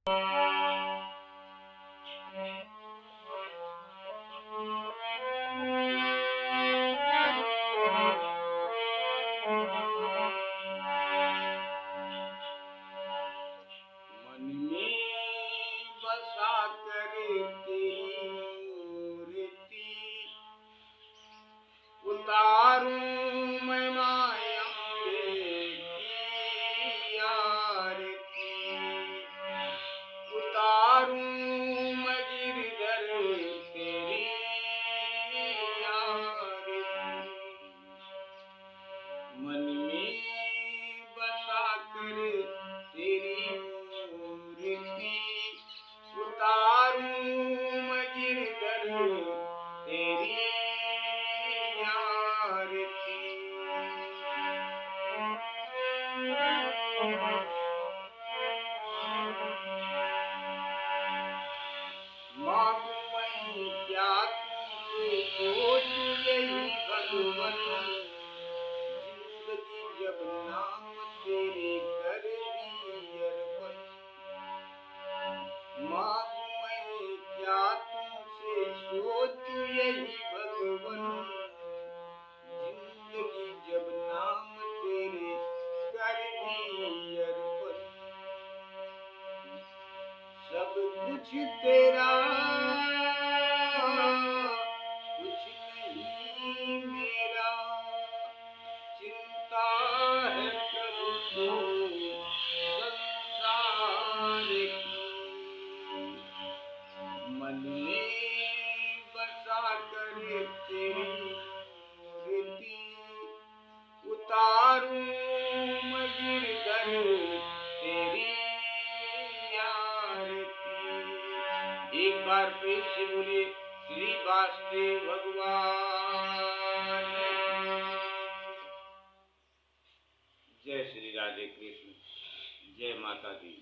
मन में बसा कर तेरी मूर्ति उतारूं मैं माया की आरती, उतारूं मैं गिरधर तेरी आरती। मन में बसा कर तेरी मूर्ति उतारूं मैं गिरधर तेरी आरती। मांगू मैं क्या तुमसे सोचूं यही भगवन, जिंदगी जब नाम तेरे कर दी अर्पण। मांगू मैं क्या तुमसे सोचूं यही भगवन, जिंदगी जब नाम तेरे कर दी अर्पण। सब कुछ तेरा कुछ नहीं मेरा, चिंता है प्रभु को संसार की। मन में बसा कर तेरी मूर्ति उतारूं मैं गिरधर तेरी आरती। एक बार प्रेम से बोले श्री वासुदेव भगवान की। जय श्री राधे कृष्ण, जय माता दी।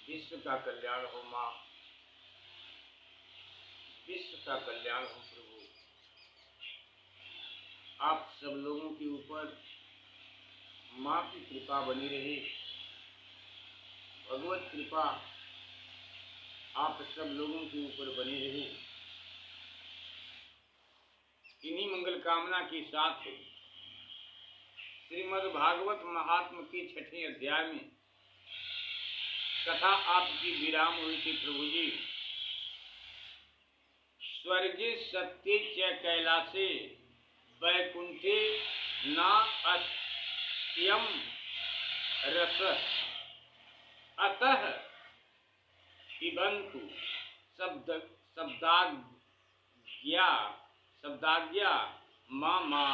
विश्व का कल्याण हो माँ, विश्व का कल्याण हो प्रभु। आप सब लोगों के ऊपर माँ की कृपा बनी रहे, भगवत कृपा आप सब लोगों के ऊपर बनी रहे। इन्हीं मंगल कामना के साथ श्रीमद् भागवत महात्म के 6वें अध्याय में कथा आपकी विराम हुई थी प्रभु जी। स्वर्गे सत्ये च कैलासे वैकुंठे न अस्त्यम रस अतः पिबन्तु शब्दाज्ञा मामा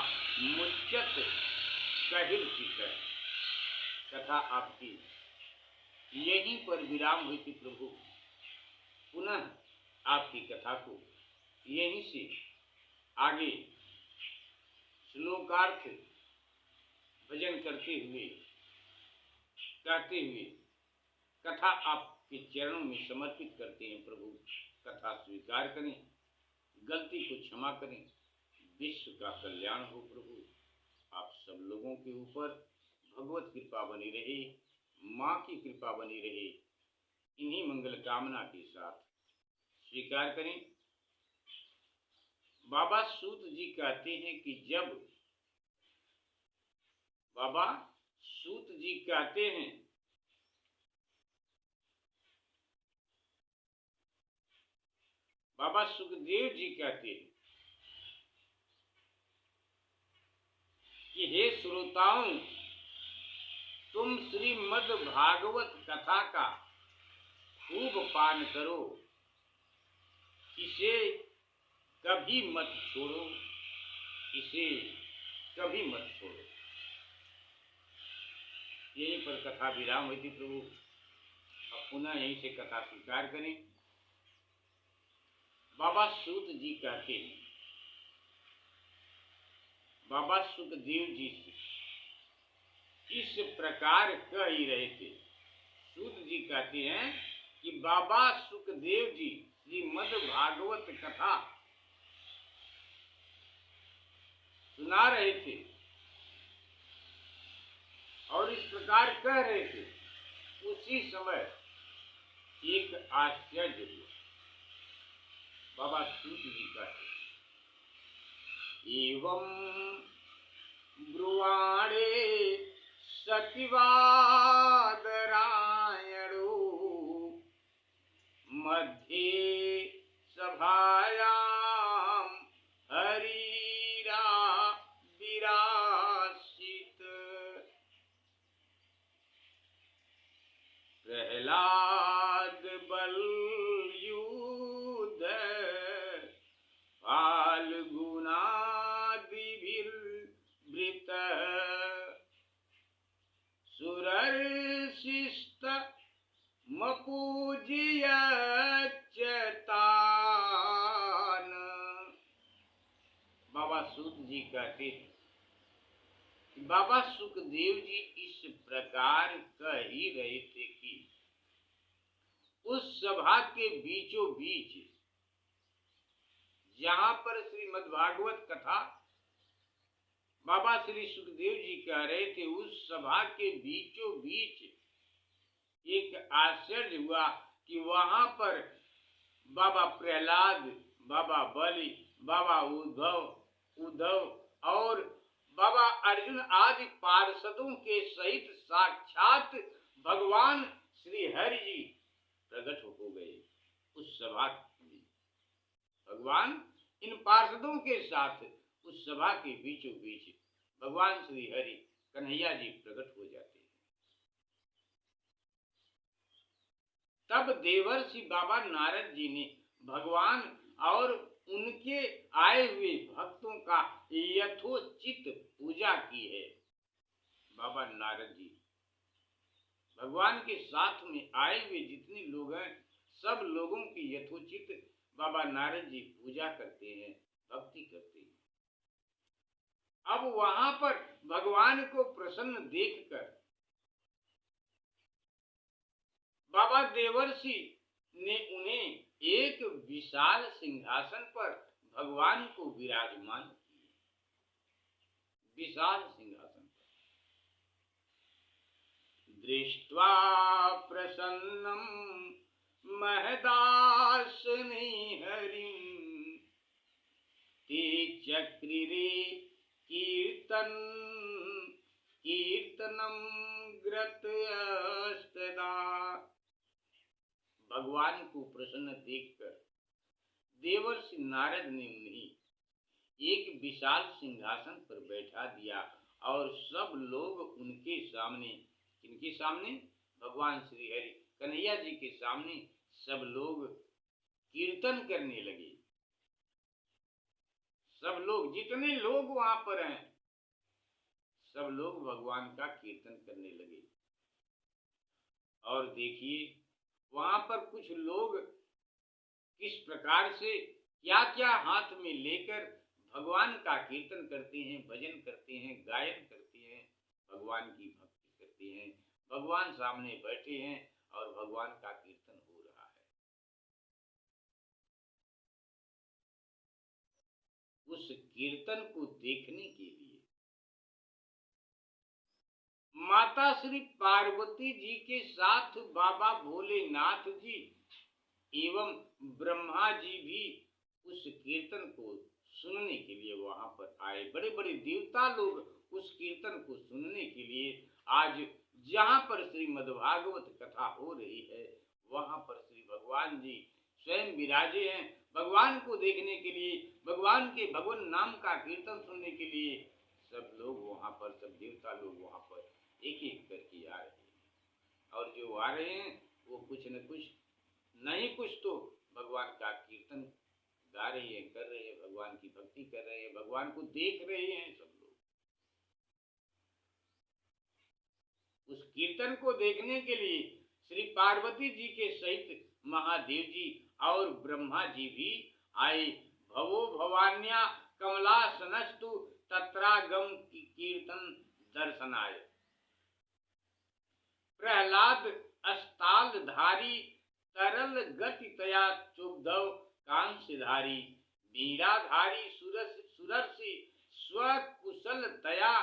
मुच्यत कहिर्चित। कथा आपकी यहीं पर विराम हुई थी प्रभु। पुनः आपकी कथा को यहीं से आगे श्लोकार्थ भजन करते हुए कहते हुए कथा आपके चरणों में समर्पित करते हैं प्रभु। कथा स्वीकार करें, गलती को क्षमा करें, विश्व का कल्याण हो प्रभु। आप सब लोगों के ऊपर भगवत कृपा बनी रहे, माँ की कृपा बनी रहे। इन्हीं मंगल कामना के साथ स्वीकार करें। बाबा सूत जी कहते हैं कि जब बाबा सूत जी कहते हैं बाबा सुखदेव जी कहते हैं कि हे श्रोताओं, तुम श्रीमद् भागवत कथा का खूब पान करो, इसे कभी मत छोड़ो, इसे कभी मत छोड़ो। यहीं पर कथा विराम हुई थी प्रभु। अब पुनः यहीं से कथा स्वीकार करें। बाबा सूत जी कहते हैं, बाबा सुखदेव जी से इस प्रकार कह ही रहे थे। सूत जी कहते हैं कि बाबा सुखदेव जी श्रीमद् भागवत कथा सुना रहे थे और इस प्रकार कह रहे थे। उसी समय एक आश्चर्य हुआ। बाबा सूत जी का है, एवं ब्रुवाणे सतिवादरायणो मध्ये सभायां हरिरा विरासित प्रहलाद बलयुध फाल्गुनादिभिर्वृत सुरर्षिस्त मपूजयच्यतान। बाबा सूत जी कहते हैं कि बाबा सुखदेव जी इस प्रकार कह ही रहे थे कि उस सभा के बीचों बीच जहां पर श्रीमद् भागवत कथा बाबा श्री सुखदेव जी कह रहे थे, उस सभा के बीचों बीच एक आश्चर्य हुआ कि वहां पर बाबा प्रहलाद, बाबा बलि, बाबा उद्धव और बाबा अर्जुन आदि पार्षदों के सहित साक्षात भगवान श्री हरि जी प्रकट हो गए उस सभा में। भगवान इन पार्षदों के साथ उस सभा के बीचों बीच भगवान श्री हरि कन्हैया जी प्रकट हो जाते हैं। तब देवर्षि बाबा नारद जी ने भगवान और उनके आए हुए भक्तों का यथोचित पूजा की है। बाबा नारद जी भगवान के साथ में आए हुए जितने लोग हैं, सब लोगों की यथोचित बाबा नारद जी पूजा करते हैं, भक्ति करते हैं। अब वहां पर भगवान को प्रसन्न देखकर बाबा देवर्षि ने उन्हें एक विशाल सिंहासन पर भगवान को विराजमान किया। विशाल सिंहासन पर दृष्ट्वा प्रसन्नम महदासने हरिं ते चक्रिरे कीर्तनम ग्रतस्तदा। भगवान को प्रसन्न देखकर देवर्षि नारद ने उन्हें एक विशाल सिंहासन पर बैठा दिया और सब लोग उनके सामने, किनके सामने? भगवान श्री हरि कन्हैया जी के सामने सब लोग कीर्तन करने लगे। सब लोग, जितने लोग वहां पर हैं, सब लोग भगवान का कीर्तन करने लगे। और देखिए वहां पर कुछ लोग किस प्रकार से क्या क्या हाथ में लेकर भगवान का कीर्तन करते हैं, भजन करते हैं, गायन करते हैं, भगवान की भक्ति करते हैं। भगवान सामने बैठे हैं और भगवान का कीर्तन हो रहा है। उस कीर्तन को देखने के लिए माता श्री पार्वती जी के साथ बाबा भोलेनाथ जी एवं ब्रह्मा जी भी उस कीर्तन को सुनने के लिए वहां पर आए। बड़े बड़े देवता लोग उस कीर्तन को सुनने के लिए आज जहां पर श्रीमद्भागवत कथा हो रही है, वहां पर श्री भगवान जी स्वयं विराजे हैं। भगवान को देखने के लिए, भगवान के भगवान नाम का कीर्तन सुनने के लिए सब लोग वहां पर, सब देवता लोग वहां पर एक एक करके आ रहे हैं। और जो आ रहे हैं वो कुछ न कुछ, नहीं कुछ तो भगवान का कीर्तन गा रहे हैं, कर रहे हैं, भगवान की भक्ति कर रहे हैं, भगवान को देख रहे हैं सब लोग। उस कीर्तन को देखने के लिए श्री पार्वती जी के सहित महादेव जी और ब्रह्मा जी भी आए। भवो भवान्या कमलासनस्तु तत्रागम कीर्तन दर्शनाय। प्रहलाद अस्तालधारी तरल गति तया चुब्धव कांस्यधारी वीराधारी सुरर्षि स्वकुशल तया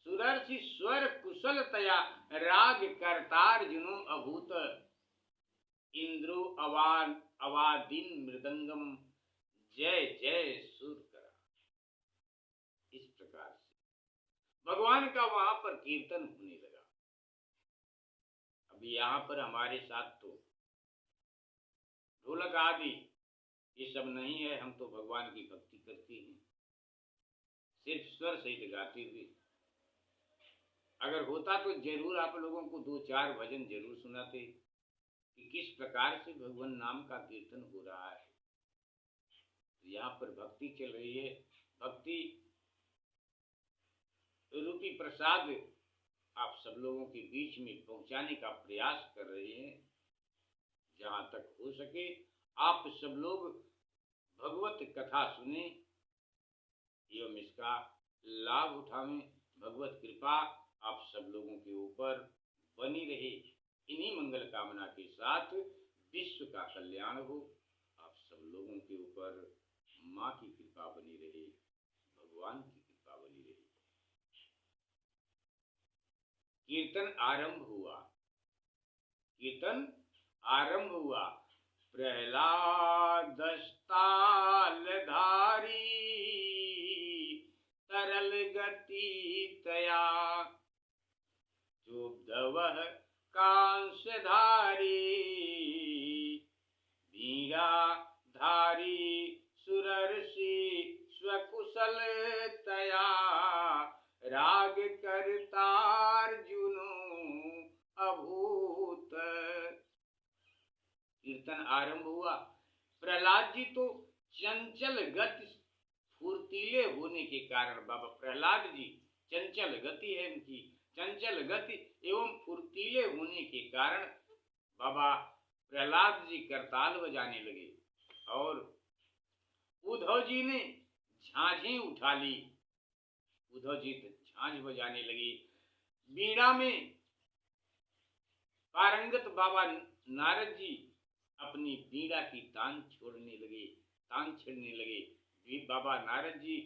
सुरर्षि स्वर कुशलतया राग करतार जुनून अभूत इंद्रो अवादीन मृदंगम जय जय सुर करा। इस प्रकार से भगवान का वहां पर कीर्तन होने लगा। अभी यहाँ पर हमारे साथ तो ढोलक आदि ये सब नहीं है, हम तो भगवान की भक्ति करते हैं सिर्फ स्वर सहित गाते हुए। अगर होता तो जरूर आप लोगों को 2-4 भजन जरूर सुनाते कि किस प्रकार से भगवान नाम का कीर्तन हो रहा है। तो यहाँ पर भक्ति चल रही है, भक्ति रूपी प्रसाद आप सब लोगों के बीच में पहुंचाने का प्रयास कर रहे हैं। जहां तक हो सके आप सब लोग भगवत कथा सुने एवं इसका लाभ उठावें। भगवत कृपा आप सब लोगों के ऊपर बनी रहे। इन्हीं मंगल कामना के साथ विश्व का कल्याण हो। आप सब लोगों के ऊपर माँ की कृपा बनी रहे, भगवान की कृपा बनी रहे। कीर्तन आरंभ हुआ, कीर्तन आरंभ हुआ। प्रहलाद धारी तरल गति तया चुब्धवः कांसधारी वीरा धारी सुरर्षि स्वकुशल तया राग करतार्जुनो अभूत। कीर्तन आरंभ हुआ। प्रहलाद जी तो चंचल गति फुर्तीले होने के कारण, बाबा प्रहलाद जी चंचल गति है उनकी, चंचल गति एवं फुर्तीले होने के कारण बाबा प्रहलाद जी करताल बजाने लगे और उद्धव जी ने झांझें उठा ली। उद्धव जी झांझ बजाने लगे। बीड़ा में पारंगत बाबा नारद जी अपनी बीड़ा की तान छोड़ने लगे, तान छेड़ने लगे। बाबा नारद जी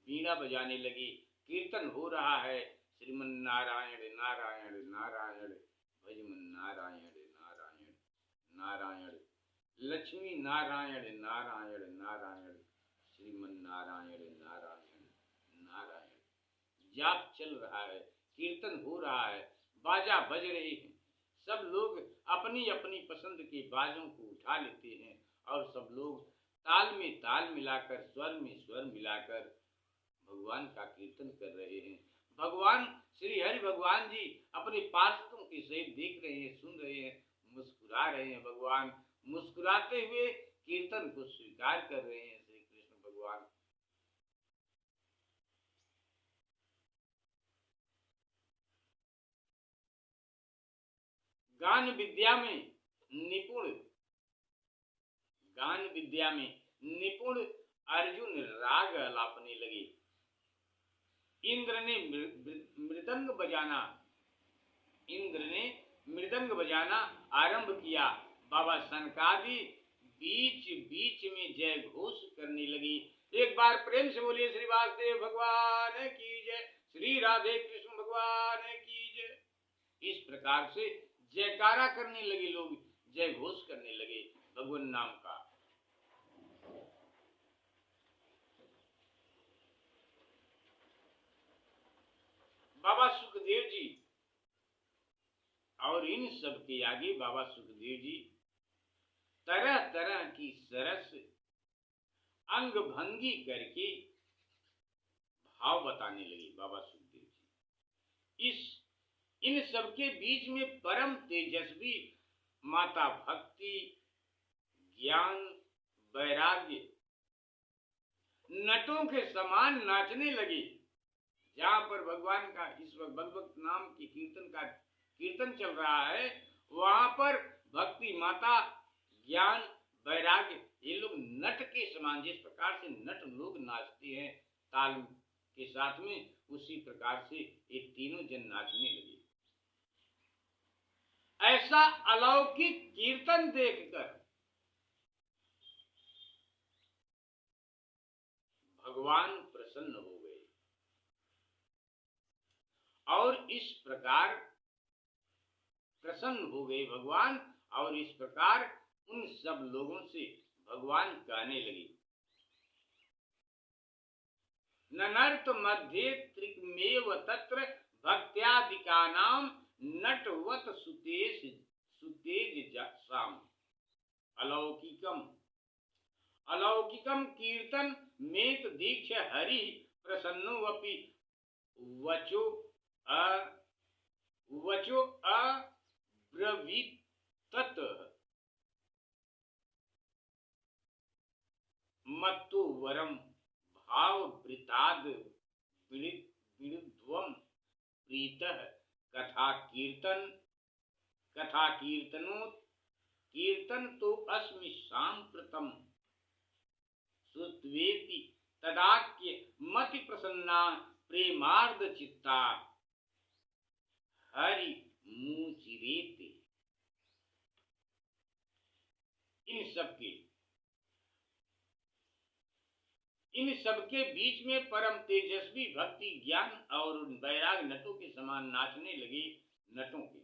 बीड़ा बजाने लगे। कीर्तन हो रहा है, श्रीमन नारायण नारायण नारायण भजमन नारायण नारायण नारायण लक्ष्मी नारायण नारायण नारायण श्रीमन नारायण नारायण नारायण। जाप चल रहा है, कीर्तन हो रहा है, बाजा बज रहे हैं। सब लोग अपनी अपनी पसंद के बाजों को उठा लेते हैं और सब लोग ताल में ताल मिलाकर, स्वर में स्वर मिलाकर भगवान का कीर्तन कर रहे हैं। भगवान श्री हरि भगवान जी अपने पार्षदों के सहित देख रहे हैं, सुन रहे हैं, मुस्कुरा रहे हैं। भगवान मुस्कुराते हुए कीर्तन को स्वीकार कर रहे हैं। श्री कृष्ण भगवान गान विद्या में निपुण, गान विद्या में निपुण अर्जुन राग अलापने लगे। इंद्र ने मृदंग बजाना, इंद्र ने मृदंग बजाना आरंभ किया। बाबा सनकादि बीच बीच में जय घोष करने लगी। एक बार प्रेम से बोलिए श्री वासुदेव भगवान की जय, श्री राधे कृष्ण भगवान की जय। इस प्रकार से जयकारा करने लगे लोग, जय घोष करने लगे भगवान नाम का। बाबा सुखदेव जी और इन सब के आगे बाबा सुखदेव जी तरह तरह की सरस अंग भंगी करके भाव बताने लगे। बाबा सुखदेव जी इन सबके बीच में परम तेजस्वी माता भक्ति, ज्ञान, वैराग्य नटों के समान नाचने लगे। जहां पर भगवान का इस वक्त भगवत नाम की कीर्तन का कीर्तन चल रहा है, वहां पर भक्ति माता, ज्ञान, वैराग्य ये लोग नट के समान, जिस प्रकार से नट लोग नाचते हैं ताल के साथ में, उसी प्रकार से ये तीनों जन नाचने लगे। ऐसा अलौकिक कीर्तन देखकर भगवान प्रसन्न हो गए और इस प्रकार प्रसन्न हो गए भगवान, और इस प्रकार उन सब लोगों से भगवान कहने लगे, ननर्त मध्ये त्रिकमेव तत्र भक्त्यादिकानाम नटवत सुतेज सुतेज साम अलौकिकम अलौकिकम कीर्तन मेत दीक्ष हरि प्रसन्नो अपि वचो अ वचो अब्रवीत तत् मत्तु वरम भाव वृताद विरुद्धम प्रीतः कथा कीर्तनो कीर्तन तो अस्मि सांप्रतम श्रुत्वेति तदाक्य मति प्रसन्ना प्रेमार्ध चित्ता हरि मुचिरेते। इन सबके बीच में परम तेजस्वी भक्ति ज्ञान और वैराग नटों के समान नाचने लगे नटों के।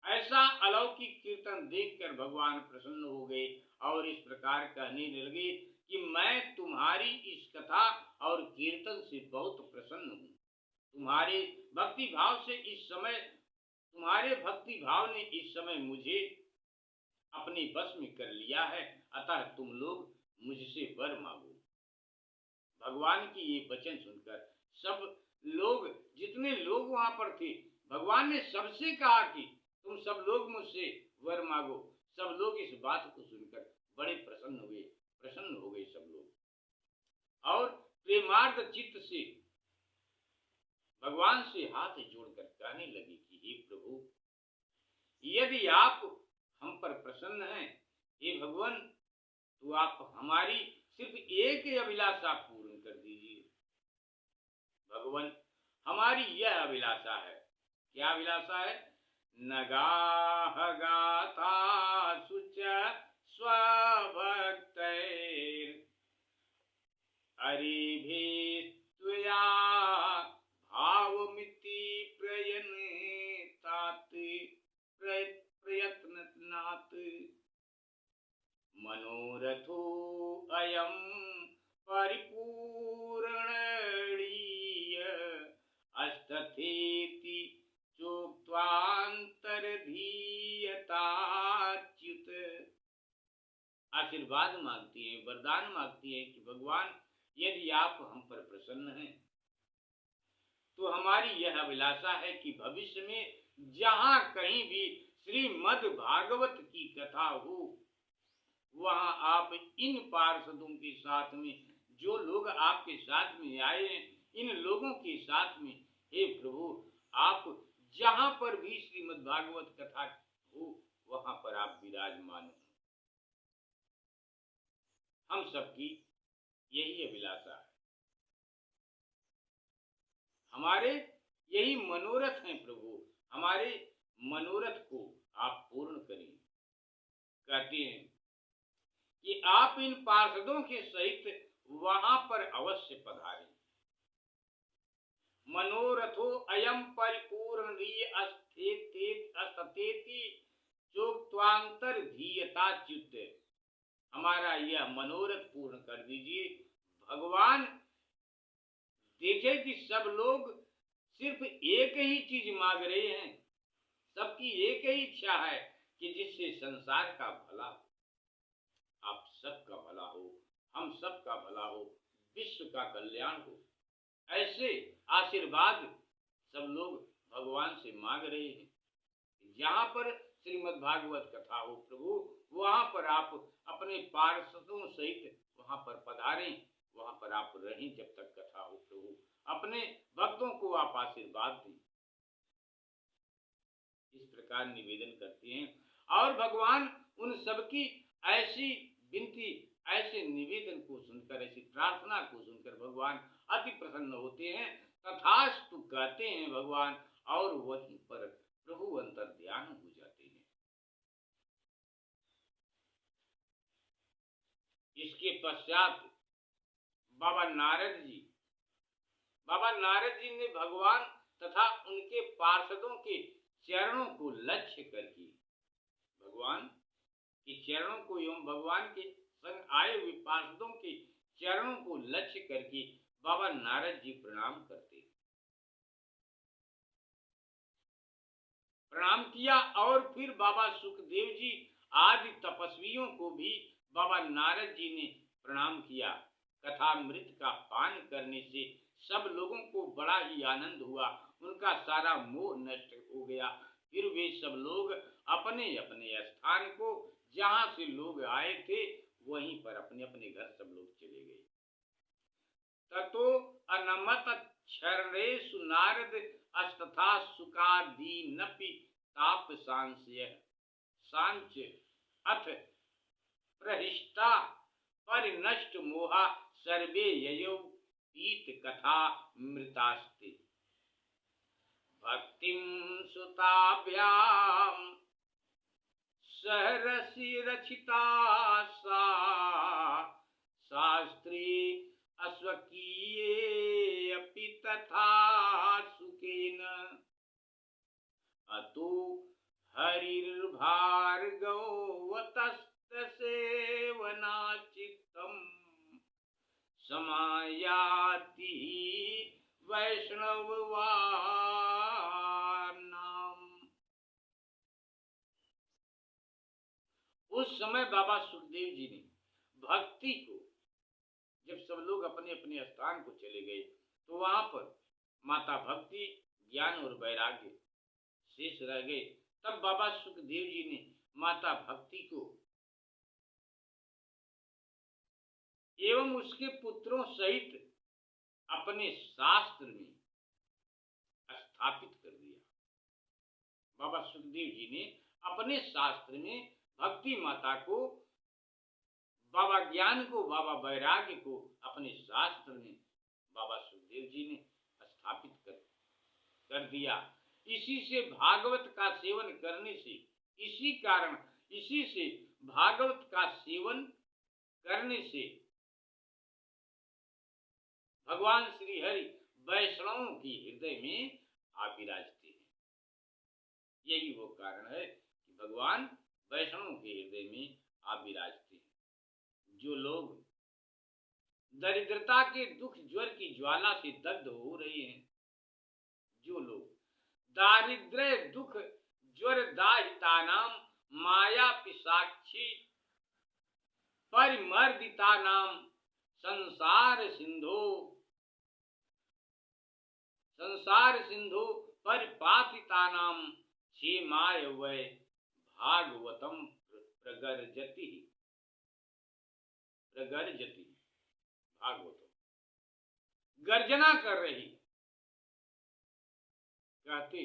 ऐसा अलौकिक कीर्तन देखकर भगवान प्रसन्न हो गए और इस प्रकार कहने लगे कि मैं तुम्हारी इस कथा और कीर्तन से बहुत प्रसन्न हूँ। तुम्हारे भक्ति भाव ने इस समय मुझे अपने बस में कर लिया है, अतः तुम लोग मुझसे वर मांगो। भगवान की ये वचन सुनकर सब लोग, जितने लोग वहां पर थे, भगवान ने सबसे कहा कि तुम सब लोग मुझसे वर मांगो। सब लोग इस बात को सुनकर बड़े प्रसन्न हो गए सब लोग, और प्रेमार्थ चित्त से भगवान से हाथ जोड़कर कहने लगे कि हे प्रभु, यदि आप हम पर प्रसन्न हैं, हे भगवान, तो आप हमारी सिर्फ एक ही अभिलाषा पूर्ण कर दीजिए। भगवान, हमारी यह अभिलाषा है। क्या अभिलाषा है? नगाह गाथा सुच स्वभक्तैर अरिभिस्त्वया भावमिति प्रयत्नात् मनोरथो अयं परिपूर्णणीय अस्तथेति चोक्त्वान्तर्धीयताच्युत। आशीर्वाद मांगती है, वरदान मांगती है कि भगवान, यदि आप हम पर प्रसन्न हैं तो हमारी यह अभिलाषा है कि भविष्य में जहां कहीं भी श्रीमद् भागवत की कथा हो, वहां आप इन पार्षदों के साथ में, जो लोग आपके साथ में आए हैं, इन लोगों के साथ में, हे प्रभु, आप जहां पर भी श्रीमद् भागवत कथा हो, वहां पर आप विराजमान हो। हम सबकी यही अभिलाषा है, हमारे यही मनोरथ हैं प्रभु। हमारे मनोरथ को आप पूर्ण करिए। कहते हैं कि आप इन पार्षदों के सहित वहां पर अवश्य पधारें। मनोरथो अयम परिपूर्ण अस्थेति चोक्त्वांतर धीयताच्युत। हमारा यह मनोरथ पूर्ण कर दीजिए भगवान। देखे कि सब लोग सिर्फ एक ही चीज मांग रहे हैं, सबकी एक ही इच्छा है कि जिससे संसार का भला हो, आप सबका भला हो, हम सबका भला हो, विश्व का कल्याण हो। ऐसे आशीर्वाद सब लोग भगवान से मांग रहे हैं। जहां पर श्रीमद् भागवत कथा हो प्रभु, वहां पर आप अपने पार्षदों सहित वहां पर पधारें, वहां पर आप रहें जब तक कथा हो प्रभु। अपने भक्तों को आप आशीर्वाद दें। इस प्रकार निवेदन करते हैं, और भगवान उन सबकी ऐसी विनती, ऐसे निवेदन को सुनकर, ऐसी प्रार्थना को सुनकर भगवान अति प्रसन्न होते हैं। तथास्तु कहते हैं भगवान, और वहीं पर प्रभु अंतर ध्यान हो जाते हैं। इसके पश्चात बाबा नारद जी ने भगवान तथा उनके पार्षदों के चरणों को लक्ष्य करके, भगवान के चरणों को एवं भगवान के संग आए हुए पार्षदों के चरणों को लक्ष्य करके बाबा नारद जी प्रणाम करते, प्रणाम किया। और फिर बाबा सुखदेव जी आदि तपस्वियों को भी बाबा नारद जी ने प्रणाम किया। कथामृत का पान करने से सब लोगों को बड़ा ही आनंद हुआ, उनका सारा मोह नष्ट हो गया। फिर वे सब लोग अपने अपने स्थान को, जहां से लोग आए थे वहीं पर अपने अपने घर सब लोग चले गए। ततो अनमत क्षरणेषु नारद अस्तथा सुखादीनपि ताप सांच अथ प्रहिष्टा परिनष्ट मोहा सर्वे ययौ पीत कथा मृतास्ते। भक्तिं सुताभ्याम सहरसि रचिता सा शास्त्री अस्वकीये अपि तथा सुखेन। अतो हरिर्भार्गवतस्तसेवनाचित्तम् समायाति वैष्णववानाम। उस समय बाबा सुखदेव जी ने भक्ति को, जब सब लोग अपने अपने स्थान को चले गए तो वहां पर माता भक्ति, ज्ञान और वैराग्य शेष रह गए। तब बाबा सुखदेव जी ने माता भक्ति को एवं उसके पुत्रों सहित अपने शास्त्र में स्थापित कर दिया। बाबा सुखदेव जी ने अपने शास्त्र में भक्ति माता को, बाबा ज्ञान को, बाबा वैराग्य को अपने शास्त्र में बाबा सुखदेव जी ने स्थापित कर दिया। इसी से भागवत का सेवन करने से, इसी से भागवत का सेवन करने से भगवान श्री हरि वैष्णवों के हृदय में आ विराजते हैं। यही वो कारण है कि भगवान वैष्णवों के हृदय में आ विराजते हैं। जो लोग दरिद्रता के दुख ज्वर की ज्वाला से दग्ध हो रहे हैं, जो लोग दारिद्र्य दुख ज्वर दाहितानाम माया पिशाक्षी परिमर्दितानाम संसार सिंधु परिपातितानाम क्षेमाय वै भागवतम प्रगर्जति भागवतम, गर्जना कर रही। कहते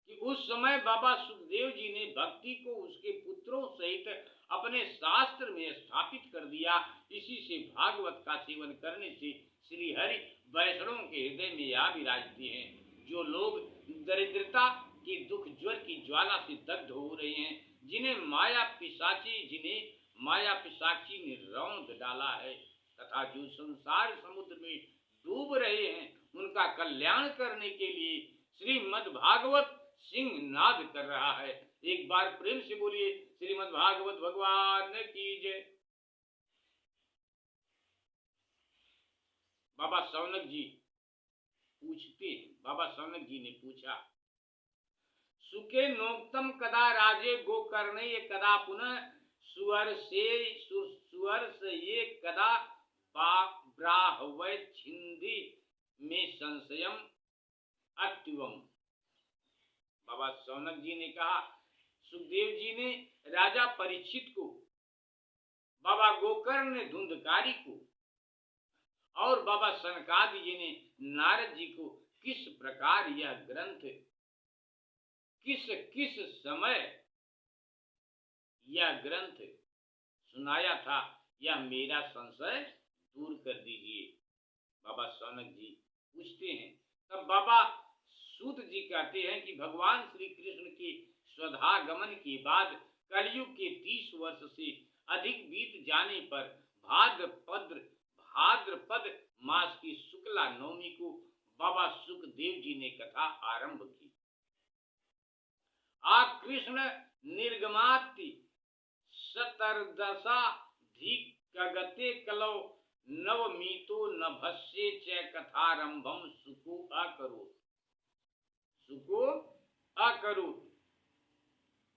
कि उस समय बाबा सुखदेव जी ने भक्ति को उसके पुत्रों सहित अपने शास्त्र में स्थापित कर दिया। इसी से भागवत का सेवन करने से श्री हरि वैष्णवों के हृदय में आ विराजते हैं। जो लोग दरिद्रता की दुख ज्वर की ज्वाला से दग्ध हो रहे हैं, जिन्हें माया पिशाची ने रौंद डाला है, तथा जो संसार समुद्र में डूब रहे हैं, उनका कल्याण करने के लिए श्रीमद् भागवत सिंह नाद कर रहा है। एक बार प्रेम से बोलिए श्रीमद् भागवत भगवान की जय। बाबा सौनक जी पूछते, बाबा सौनक जी ने पूछा, सुखे नोक्तम कदा राजे गोकर्णय कदा पुनः सुअर से ये कदा ब्राह्वै छिंदी में संशयम अत्युवम। बाबा सौनक जी ने कहा, सुखदेव जी ने राजा परीक्षित को, बाबा गोकर्ण ने धुंधकारी को और बाबा सनकादि जी ने नारद जी को किस प्रकार यह ग्रंथ किस समय यह ग्रंथ सुनाया था, यह मेरा संशय दूर कर दीजिए। बाबा सौनक जी पूछते हैं। तब बाबा सूत जी कहते हैं कि भगवान श्री कृष्ण के स्वधागमन के बाद कलयुग के 30 वर्ष से अधिक बीत जाने पर भाद्रपद मास की शुक्ला नवमी को बाबा सुखदेव जी ने कथा आरंभ की। आ कृष्ण निर्गमाति शतर्दशा कगते कलो नवमीतो नभस्ये च कथारंभम सुको अकरोत्।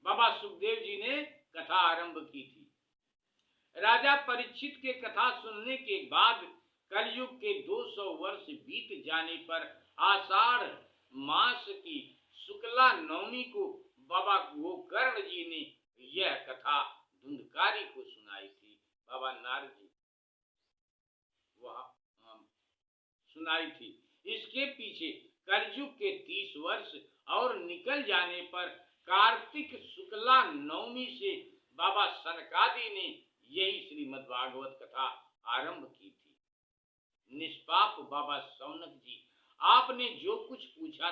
बाबा सुखदेव जी ने कथा आरंभ की थी। राजा परीक्षित के कथा सुनने के बाद कलयुग के 200 वर्ष बीत जाने पर आषाढ़ मास की शुक्ला नवमी को बाबा गोकर्ण जी ने यह कथा धुंधकारी को सुनाई थी। बाबा नारद जी वह सुनाई थी। इसके पीछे कलयुग के 30 वर्ष और निकल जाने पर कार्तिक शुक्ला नवमी से बाबा सनकादि ने यही श्रीमद् भागवत कथा आरंभ की थी। निष्पाप बाबा सौनक जी, आपने जो कुछ पूछा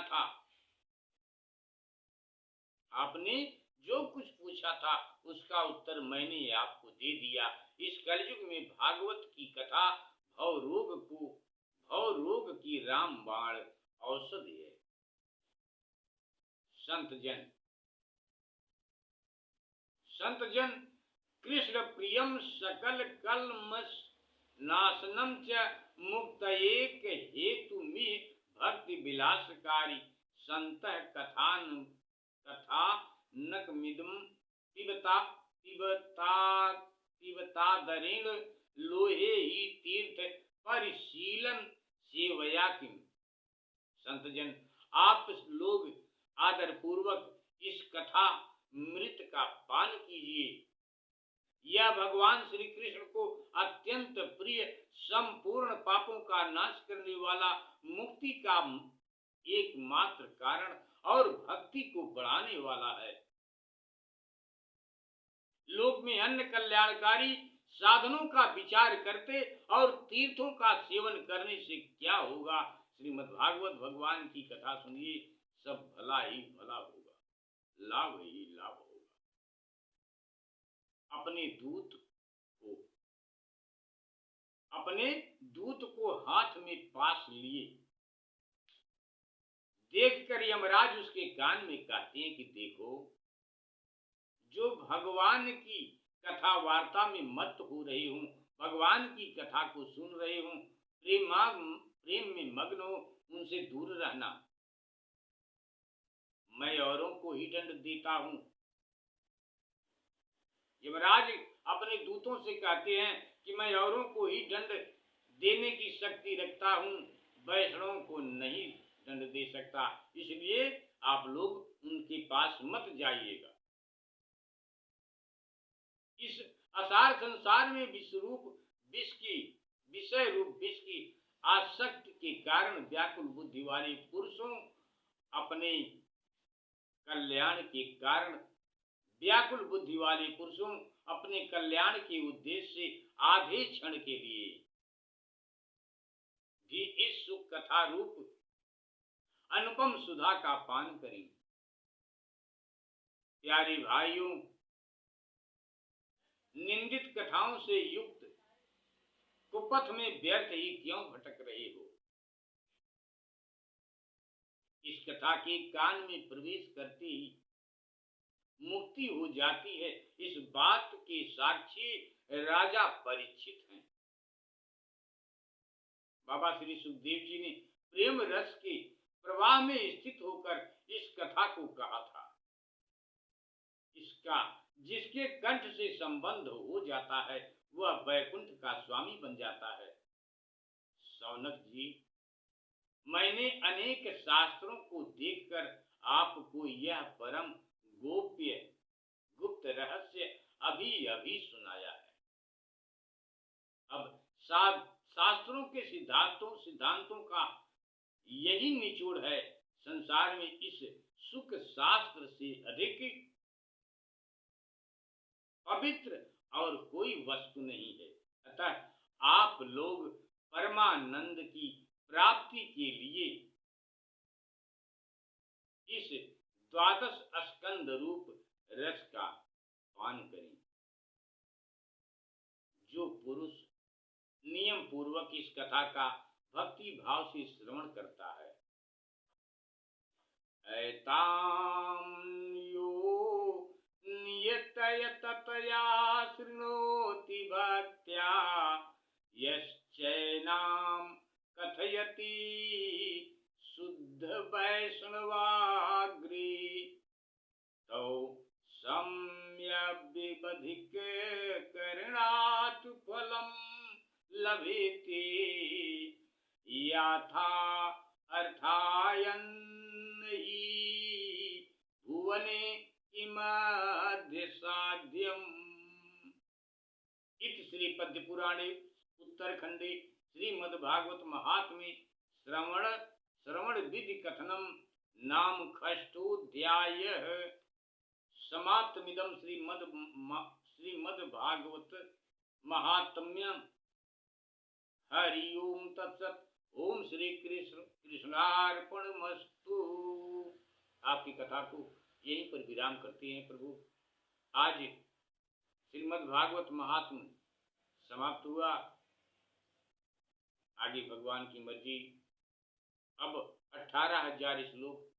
था उसका उत्तर मैंने आपको दे दिया। इस कलयुग में भागवत की कथा भव रोग की रामबाण औषधि है। संत जन कृष्ण प्रियम सकल कलमश नाशनम च मुक्तयेक हेतु मिह भक्ति विलासकारी संत कथानकमिदं पिबतादरेण लोहे ही तीर्थ परिशीलन सेवया किम। संतजन, आप लोग आदर पूर्वक इस कथा मृत का पान कीजिए। यह भगवान श्री कृष्ण को अत्यंत प्रिय, संपूर्ण पापों का नाश करने वाला, मुक्ति का एकमात्र कारण और भक्ति को बढ़ाने वाला है। लोक में अन्य कल्याणकारी साधनों का विचार करते और तीर्थों का सेवन करने से क्या होगा? श्रीमद् भागवत भगवान की कथा सुनिए, सब भला ही भला होगा, लाभ ही लाभ होगा। अपने दूत को हाथ में पास लिए देखकर यमराज उसके कान में कहते हैं कि देखो, जो भगवान की कथा वार्ता में मत हो रहे हूं, भगवान की कथा को सुन रहे हूं, प्रेम में मग्न हो, उनसे दूर रहना। मैं औरों को ही दंड देता हूं। यमराज अपने दूतों से कहते हैं कि मैं औरों को ही दंड देने की शक्ति रखता हूं, वैष्णवों को नहीं दंड दे सकता, इसलिए आप लोग उनके पास मत जाइएगा। इस असार संसार में विषय रूप विष की आसक्ति के कारण व्याकुल बुद्धि वाले पुरुषों अपने कल्याण के उद्देश्य से आधे क्षण के लिए भी इस सुख कथा रूप अनुपम सुधा का पान करें। प्यारे भाइयों, निंदित कथाओं से युक्त कुपथ में व्यर्थ ही क्यों भटक रहे हो? इस कथा के कान में प्रवेश करते ही मुक्ति हो जाती है। इस बात के साक्षी राजा परीक्षित हैं। बाबा श्री सुखदेव जी ने प्रेम रस के प्रवाह में स्थित होकर इस कथा को कहा था। इसका जिसके कंठ से संबंध हो जाता है वह वैकुंठ का स्वामी बन जाता है। सौनक जी, मैंने अनेक शास्त्रों को देखकर आपको यह परम गोप्य गुप्त रहस्य अभी अभी सुनाया है। अब शास्त्रों के सिद्धांतों का यही निचोड़ है। संसार में इस सुख शास्त्र से अधिक पवित्र और कोई वस्तु नहीं है। अतः आप लोग परमानंद की प्राप्ति के लिए इस 12 स्कंद रूप रस का पान करें। जो पुरुष नियम पूर्वक इस कथा का भक्ति भाव से श्रवण करता है। ऐतां यो नियतया शृणोति भक्त्या यश्चैनां कथयति शुद्ध वैष्णवाग्री तौ सम्यग् विबधिक करणात् फलं लभेति यथा अर्थायन हि भुवने किमद्य साध्यम्। इति श्री पद्य पुराणे उत्तरखंडे श्रीमद्भागवत महात्म्ये श्रवण विधि कथनम नाम षष्ठोऽध्यायः समाप्तमिदं श्रीमद्भागवत महात्म्यम्। हरि ओम तत्सत्। ओम श्री कृष्णार्पणमस्तु। आपकी कथा को यहीं पर विराम करते हैं प्रभु। आज श्रीमद्भागवत महात्म्य समाप्त हुआ। आगे भगवान की मर्जी। अब 18,000 श्लोक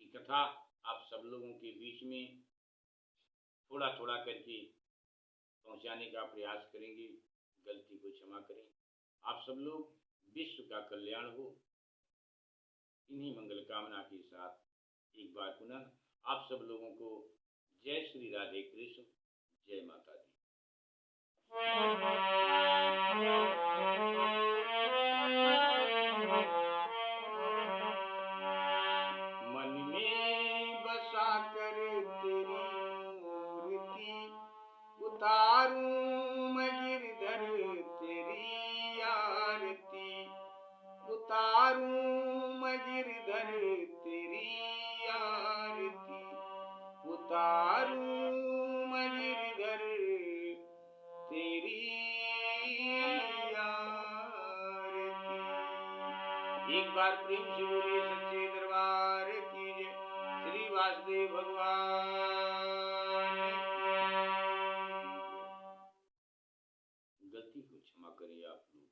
की कथा आप सब लोगों के बीच में थोड़ा थोड़ा करके पहुंचाने का प्रयास करेंगे। गलती को क्षमा करें। आप सब लोग विश्व का कल्याण हो, इन्हीं मंगल कामना के साथ एक बार पुनः आप सब लोगों को जय श्री राधे कृष्ण, जय माता दी। मन में बसा कर तेरी मूर्ति उतारूं मैं गिरधर तेरी आरती, उतारूं मैं गिरधर तेरी आरती, उतारूं मैं गिरधर तेरी आरती। एक बार प्रेम से बोलिए सच्चे दरबार की जय। श्री वासुदेव भगवान की। गलती को क्षमा करिए आप लोग।